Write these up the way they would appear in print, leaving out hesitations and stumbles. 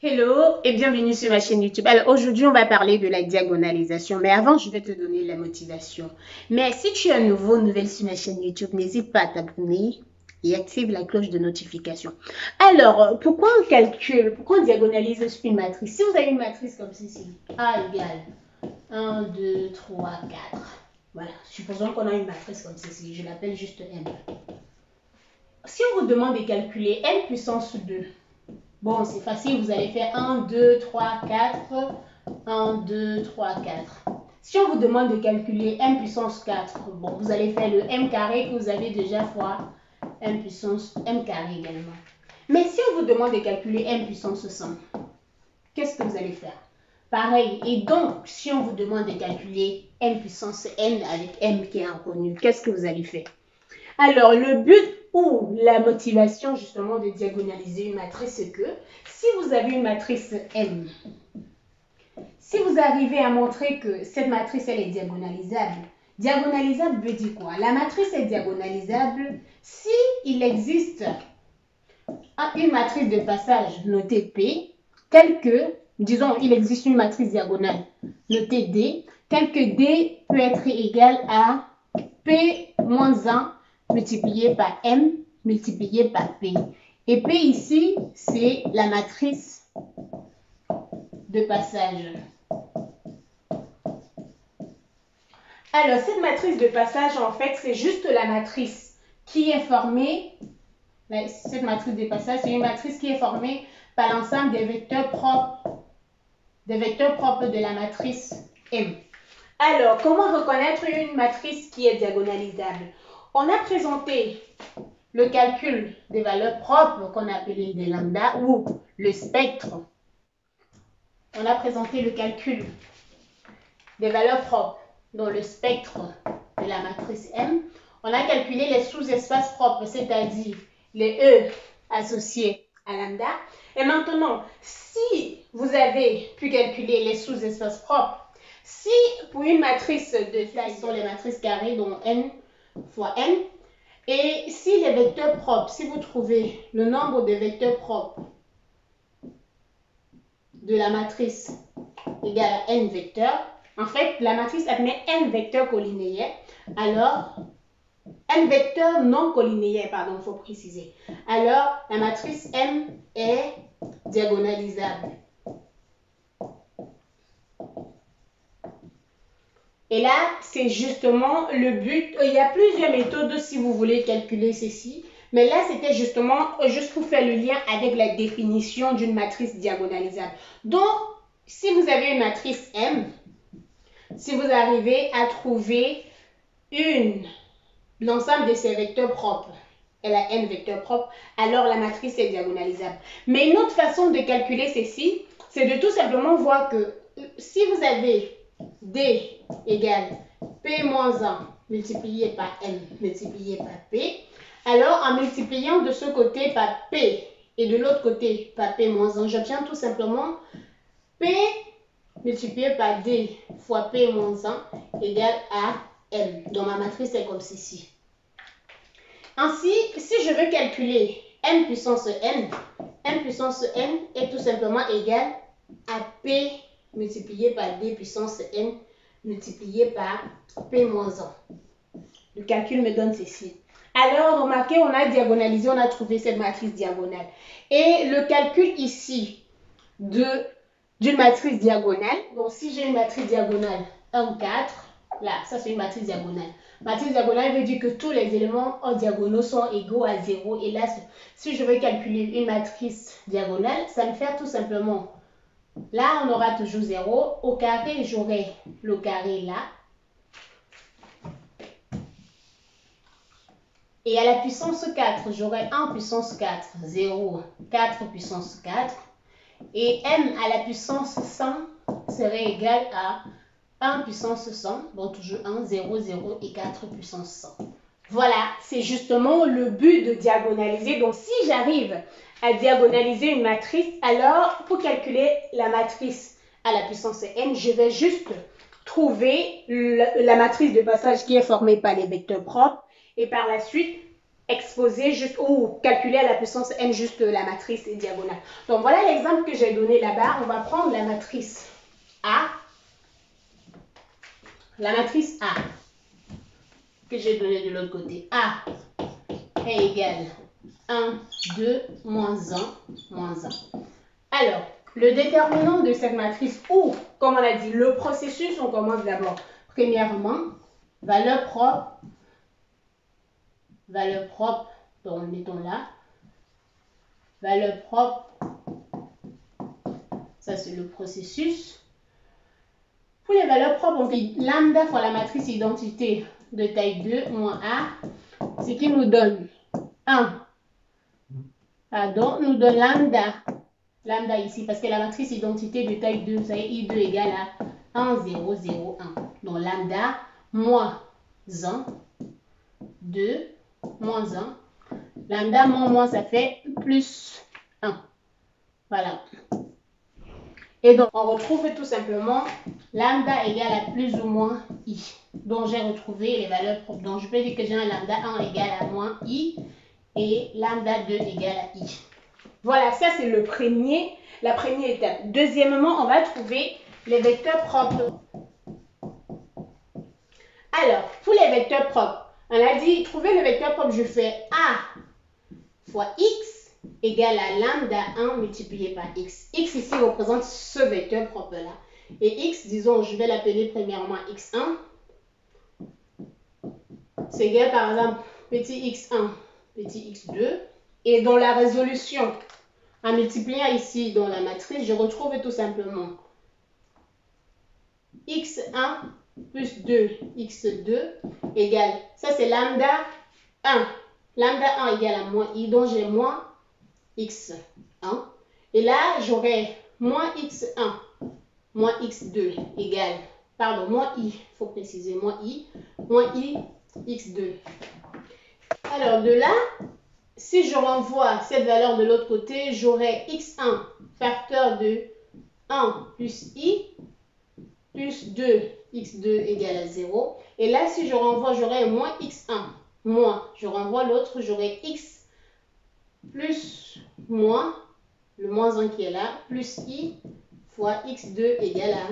Hello et bienvenue sur ma chaîne YouTube. Alors aujourd'hui on va parler de la diagonalisation, mais avant je vais te donner la motivation. Mais si tu es nouvelle sur ma chaîne YouTube, n'hésite pas à t'abonner et active la cloche de notification. Alors pourquoi on calcule, pourquoi on diagonalise une matrice? Si vous avez une matrice comme ceci, A égale 1, 2, 3, 4. Voilà, supposons qu'on a une matrice comme ceci, je l'appelle juste M. Si on vous demande de calculer M puissance 2, bon, c'est facile, vous allez faire 1, 2, 3, 4, 1, 2, 3, 4. Si on vous demande de calculer m puissance 4, bon, vous allez faire le m carré que vous avez déjà fois m puissance m carré également. Mais si on vous demande de calculer m puissance 100, qu'est-ce que vous allez faire? Pareil. Et donc, si on vous demande de calculer m puissance n avec m qui est inconnu, qu'est-ce que vous allez faire? Alors, le but ou la motivation justement de diagonaliser une matrice, c'est que si vous avez une matrice M, si vous arrivez à montrer que cette matrice, elle est diagonalisable, diagonalisable veut dire quoi? La matrice est diagonalisable si il existe une matrice de passage notée P, telle que, disons, il existe une matrice diagonale notée D, telle que D peut être égale à P moins 1 multiplié par M multiplié par P. Et P ici, c'est la matrice de passage. Alors, cette matrice de passage, en fait, c'est juste la matrice qui est formée. Cette matrice de passage, c'est une matrice qui est formée par l'ensemble des vecteurs propres de la matrice M. Alors, comment reconnaître une matrice qui est diagonalisable? On a présenté le calcul des valeurs propres qu'on a appelé des lambda ou le spectre. On a présenté le calcul des valeurs propres dans le spectre de la matrice M. On a calculé les sous-espaces propres, c'est-à-dire les E associés à lambda. Et maintenant, si vous avez pu calculer les sous-espaces propres, si pour une matrice de taille, ce sont les matrices carrées, dont n fois n, et si les vecteurs propres, si vous trouvez le nombre de vecteurs propres de la matrice égale à n vecteurs, en fait, la matrice admet n vecteurs collinéaires, alors n vecteurs non collinéaires, pardon, il faut préciser. Alors, la matrice M est diagonalisable. Et là, c'est justement le but. Il y a plusieurs méthodes si vous voulez calculer ceci. Mais là, c'était justement juste pour faire le lien avec la définition d'une matrice diagonalisable. Donc, si vous avez une matrice M, si vous arrivez à trouver l'ensemble de ses vecteurs propres, elle a n vecteurs propres, alors la matrice est diagonalisable. Mais une autre façon de calculer ceci, c'est de tout simplement voir que si vous avez D égale P moins 1 multiplié par M multiplié par P, alors en multipliant de ce côté par P et de l'autre côté par P moins 1, j'obtiens tout simplement P multiplié par D fois P moins 1 égale à M. Donc ma matrice est comme ceci. Ainsi, si je veux calculer M puissance N est tout simplement égal à P multiplié par D puissance N multiplié par P moins 1. Le calcul me donne ceci. Alors, remarquez, on a diagonalisé, on a trouvé cette matrice diagonale. Et le calcul ici d'une matrice diagonale, donc si j'ai une matrice diagonale 1, 4, là, ça c'est une matrice diagonale. Matrice diagonale veut dire que tous les éléments en diagonaux sont égaux à 0. Et là, si je veux calculer une matrice diagonale, ça me fait tout simplement, là on aura toujours 0. Au carré, j'aurai le carré là. Et à la puissance 4, j'aurai 1 puissance 4, 0, 4 puissance 4. Et m à la puissance 100 serait égal à 1 puissance 100, bon toujours 1, 0, 0 et 4 puissance 100. Voilà, c'est justement le but de diagonaliser. Donc si j'arrive à diagonaliser une matrice, alors pour calculer la matrice à la puissance n, je vais juste trouver la matrice de passage qui est formée par les vecteurs propres et par la suite exposer juste ou calculer à la puissance n juste la matrice diagonale. Donc voilà l'exemple que j'ai donné là-bas. On va prendre la matrice A. La matrice A que j'ai donnée de l'autre côté. A est égal 1, 2, moins 1, moins 1. Alors, le déterminant de cette matrice, ou, comme on a dit, le processus, on commence d'abord. Premièrement, valeur propre, donc mettons là, valeur propre, ça c'est le processus. Pour les valeurs propres, on dit lambda fois la matrice identité de taille 2 moins A, ce qui nous donne 1. Pardon, nous donne lambda ici, parce que la matrice identité de taille 2, ça est I2 égale à 1, 0, 0, 1. Donc lambda moins 1, 2, moins 1. Lambda moins, ça fait plus 1. Voilà. Et donc, on retrouve tout simplement lambda égale à plus ou moins I. Donc, j'ai retrouvé les valeurs propres. Donc, je peux dire que j'ai un lambda 1 égale à moins I et lambda 2 égale à I. Voilà, ça c'est la première étape. Deuxièmement, on va trouver les vecteurs propres. Alors, pour les vecteurs propres, on a dit, trouver le vecteur propre, je fais A fois X égale à lambda 1 multiplié par X. X ici représente ce vecteur propre-là. Et X, disons, je vais l'appeler premièrement X1. C'est égal par exemple petit X1, petit X2. Et dans la résolution, en multipliant ici dans la matrice, je retrouve tout simplement X1 plus 2, X2 égale, ça c'est lambda 1. Lambda 1 égale à moins I, donc j'ai moins X1. Et là, j'aurai moins X1, moins X2 égale, pardon, moins I, il faut préciser, moins I, X2. Alors de là, si je renvoie cette valeur de l'autre côté, j'aurai X1 facteur de 1 plus I plus 2, X2 égale à 0. Et là, si je renvoie, j'aurai moins X1 moins, je renvoie l'autre, j'aurai X plus moins, le moins 1 qui est là, plus I fois X2 égale à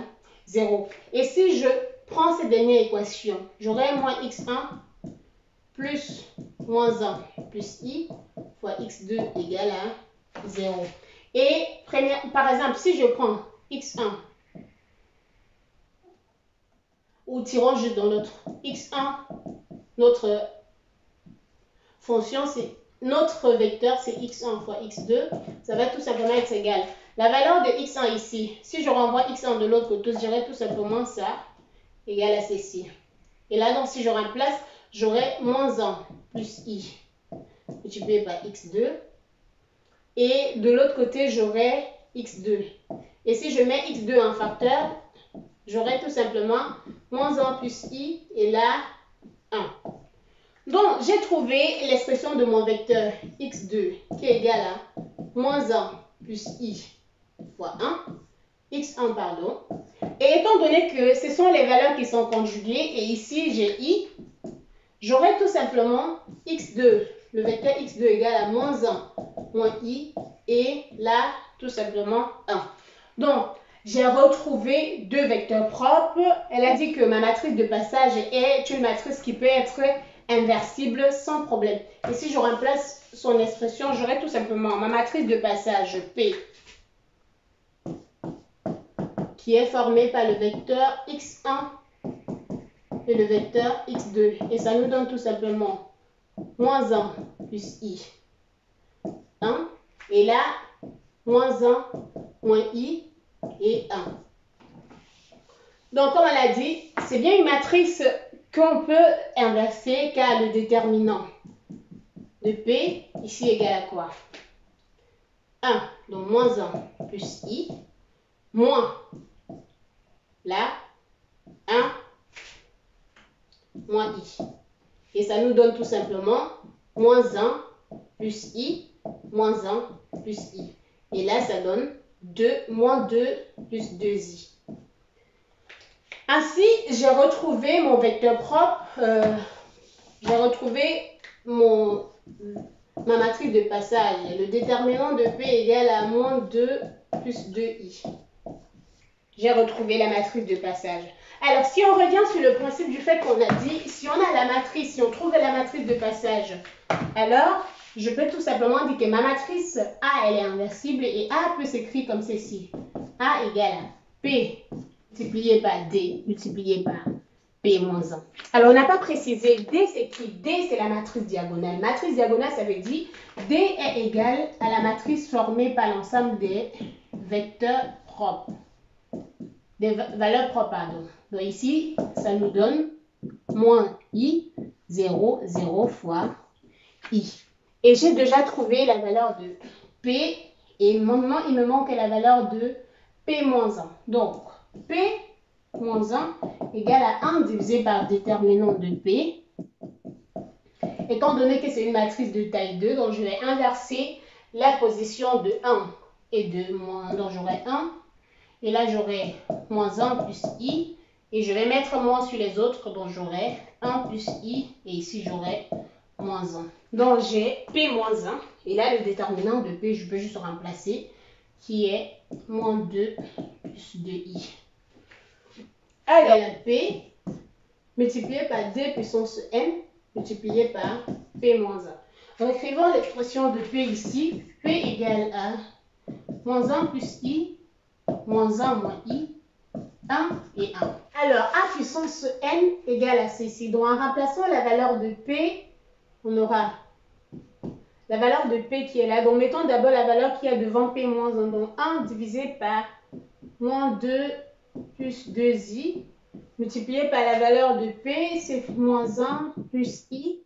0. Et si je prends cette dernière équation, j'aurai moins X1 plus moins 1 plus I fois X2 égale à 0. Et par exemple, si je prends X1, ou tirons juste dans notre X1, notre fonction, c'est notre vecteur, c'est X1 fois X2, ça va tout simplement être égal. La valeur de X1 ici, si je renvoie X1 de l'autre côté, je dirais tout simplement ça, égal à ceci. Et là, donc, si je remplace, j'aurai moins 1 plus I multiplié par X2. Et de l'autre côté, j'aurai X2. Et si je mets X2 en facteur, j'aurai tout simplement moins 1 plus I et là 1. Donc, j'ai trouvé l'expression de mon vecteur X2 qui est égal à moins 1 plus I fois 1, X1 pardon. Et étant donné que ce sont les valeurs qui sont conjuguées et ici j'ai I, j'aurai tout simplement X2, le vecteur X2 égal à moins 1 moins I et là tout simplement 1. Donc, j'ai retrouvé deux vecteurs propres. Elle a dit que ma matrice de passage est une matrice qui peut être inversible sans problème. Et si je remplace son expression, j'aurai tout simplement ma matrice de passage P qui est formée par le vecteur X1 et le vecteur X2. Et ça nous donne tout simplement moins 1 plus I 1. Et là, moins 1 moins I et 1. Donc, comme on l'a dit, c'est bien une matrice qu'on peut inverser car le déterminant de P, ici, égal à quoi? 1, donc moins 1 plus I, moins, là, 1, moins I. Et ça nous donne tout simplement moins 1 plus I, moins 1 plus I. Et là, ça donne 2, moins 2 plus 2I. Ainsi, j'ai retrouvé mon vecteur propre, j'ai retrouvé mon ma matrice de passage. Le déterminant de P égale à moins 2 plus 2i. J'ai retrouvé la matrice de passage. Alors, si on revient sur le principe du fait qu'on a dit, si on a la matrice, si on trouve la matrice de passage, alors, je peux tout simplement dire que ma matrice A, elle est inversible et A peut s'écrire comme ceci. A égale à P multiplié par D multiplié par P moins 1. Alors, on n'a pas précisé, D c'est qui? D c'est la matrice diagonale. Matrice diagonale, ça veut dire D est égal à la matrice formée par l'ensemble des vecteurs propres. Des valeurs propres, pardon. Donc ici, ça nous donne moins I, 0, 0 fois I. Et j'ai déjà trouvé la valeur de P et maintenant, il me manque la valeur de P moins 1. Donc, P moins 1 égale à 1 divisé par déterminant de P. Étant donné que c'est une matrice de taille 2, donc je vais inverser la position de 1 et de moins. Donc j'aurai 1. Et là, j'aurai moins 1 plus I. Et je vais mettre moins sur les autres. Donc, j'aurai 1 plus I. Et ici, j'aurai moins 1. Donc, j'ai P moins 1. Et là, le déterminant de P, je peux juste remplacer. Qui est moins 2 plus 2I. Alors, P multiplié par 2 puissance N multiplié par P moins 1. Écrivons l'expression de P ici. P égale à moins 1 plus I. Moins 1 moins I, 1 et 1. Alors, A puissance N égale à ceci. Donc, en remplaçant la valeur de P, on aura la valeur de P qui est là. Donc, mettons d'abord la valeur qui est devant P moins 1. Donc, 1 divisé par moins 2 plus 2I, multiplié par la valeur de P, c'est moins 1 plus I,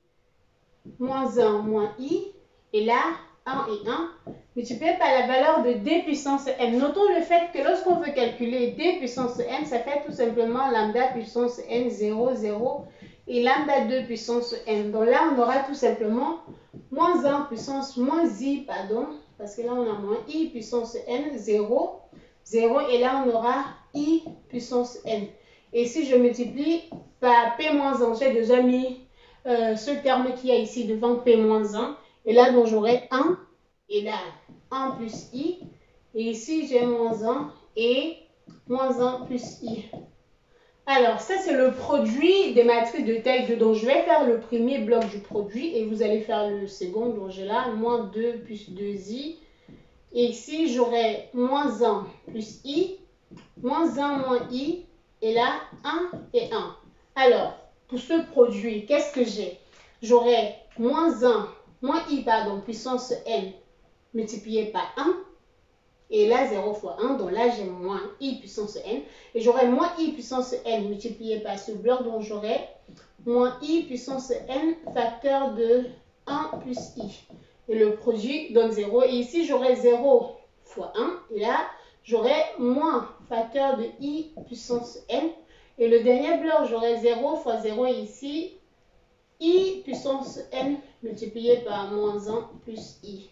moins 1 moins I, et là, 1 et 1, multiplié par la valeur de D puissance M. Notons le fait que lorsqu'on veut calculer D puissance M, ça fait tout simplement lambda puissance N 0, 0 et lambda 2 puissance M. Donc là, on aura tout simplement moins 1 puissance moins I, pardon, parce que là, on a moins I puissance N 0, 0 et là, on aura I puissance N. Et si je multiplie par P moins 1, j'ai déjà mis ce terme qui est ici devant P moins 1. Et là, donc j'aurai 1. Et là, 1 plus I. Et ici, j'ai moins 1 et moins 1 plus I. Alors, ça, c'est le produit des matrices de taille 2. Donc, je vais faire le premier bloc du produit et vous allez faire le second. Donc, j'ai là moins 2 plus 2I. Et ici, j'aurai moins 1 plus I, moins 1 moins I. Et là, 1 et 1. Alors, pour ce produit, qu'est-ce que j'ai? J'aurai moins 1, moins I, pardon, puissance N multiplié par 1. Et là, 0 fois 1. Donc là, j'ai moins I puissance N. Et j'aurai moins I puissance N multiplié par ce bloc. Donc j'aurai moins I puissance N facteur de 1 plus I. Et le produit donne 0. Et ici, j'aurai 0 fois 1. Et là, j'aurai moins facteur de I puissance N. Et le dernier bloc, j'aurai 0 fois 0 ici. I puissance N multiplié par moins 1 plus I.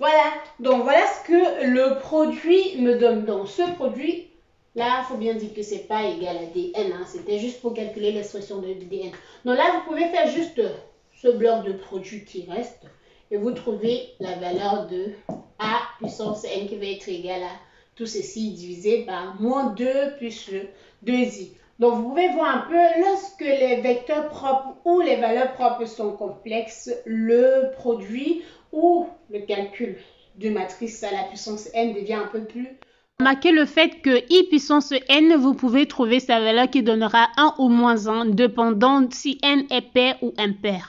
Voilà, donc voilà ce que le produit me donne. Donc ce produit, là, il faut bien dire que ce n'est pas égal à dn. Hein. C'était juste pour calculer l'expression de dn. Donc là, vous pouvez faire juste ce bloc de produit qui reste. Et vous trouvez la valeur de A puissance N qui va être égale à tout ceci divisé par moins 2 plus 2i. Donc, vous pouvez voir un peu, lorsque les vecteurs propres ou les valeurs propres sont complexes, le produit ou le calcul de matrice à la puissance n devient un peu plus... Remarquez le fait que I puissance n, vous pouvez trouver sa valeur qui donnera 1 ou moins 1, dépendant si n est pair ou impair.